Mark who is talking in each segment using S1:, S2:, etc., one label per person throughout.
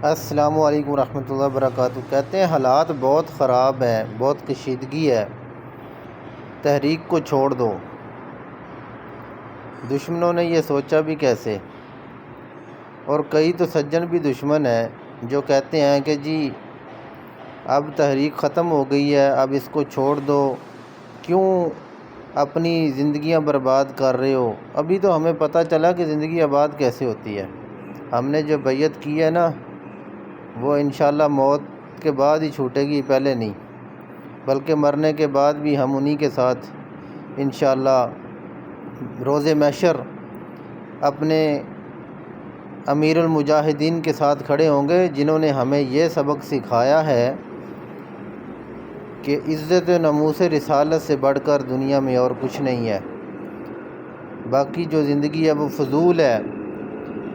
S1: السلام علیکم ورحمۃ اللہ وبرکاتہ۔ کہتے ہیں حالات بہت خراب ہیں، بہت کشیدگی ہے، تحریک کو چھوڑ دو۔ دشمنوں نے یہ سوچا بھی کیسے؟ اور کئی تو سجن بھی دشمن ہیں جو کہتے ہیں کہ جی اب تحریک ختم ہو گئی ہے، اب اس کو چھوڑ دو، کیوں اپنی زندگیاں برباد کر رہے ہو؟ ابھی تو ہمیں پتہ چلا کہ زندگی آباد کیسے ہوتی ہے۔ ہم نے جو بیعت کی ہے نا، وہ انشاءاللہ موت کے بعد ہی چھوٹے گی، پہلے نہیں، بلکہ مرنے کے بعد بھی ہم انہی کے ساتھ انشاءاللہ روز محشر اپنے امیر المجاہدین کے ساتھ کھڑے ہوں گے، جنہوں نے ہمیں یہ سبق سکھایا ہے کہ عزت و ناموس رسالت سے بڑھ کر دنیا میں اور کچھ نہیں ہے۔ باقی جو زندگی ہے وہ فضول ہے۔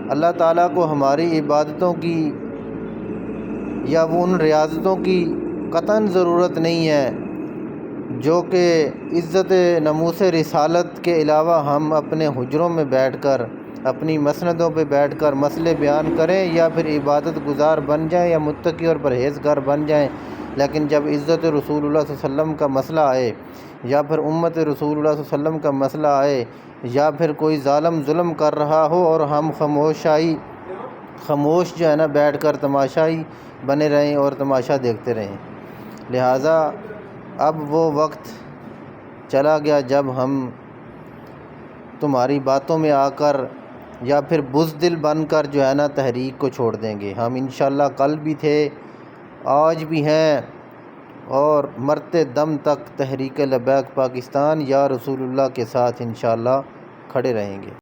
S1: اللہ تعالیٰ کو ہماری عبادتوں کی یا وہ ان ریاضتوں کی قطعاً ضرورت نہیں ہے جو کہ عزت ناموس رسالت کے علاوہ ہم اپنے حجروں میں بیٹھ کر اپنی مسندوں پہ بیٹھ کر مسئلے بیان کریں یا پھر عبادت گزار بن جائیں یا متقی اور پرہیزگار بن جائیں۔ لیکن جب عزت رسول اللہ صلی اللہ علیہ وسلم کا مسئلہ آئے یا پھر امت رسول اللہ صلی اللہ علیہ وسلم کا مسئلہ آئے یا پھر کوئی ظالم ظلم کر رہا ہو اور ہم خاموش جو ہے نا بیٹھ کر تماشائی بنے رہیں اور تماشا دیکھتے رہیں، لہٰذا اب وہ وقت چلا گیا جب ہم تمہاری باتوں میں آ کر یا پھر بزدل بن کر جو ہے نا تحریک کو چھوڑ دیں گے۔ ہم انشاءاللہ کل بھی تھے، آج بھی ہیں اور مرتے دم تک تحریک لبیک پاکستان یا رسول اللہ کے ساتھ انشاءاللہ کھڑے رہیں گے۔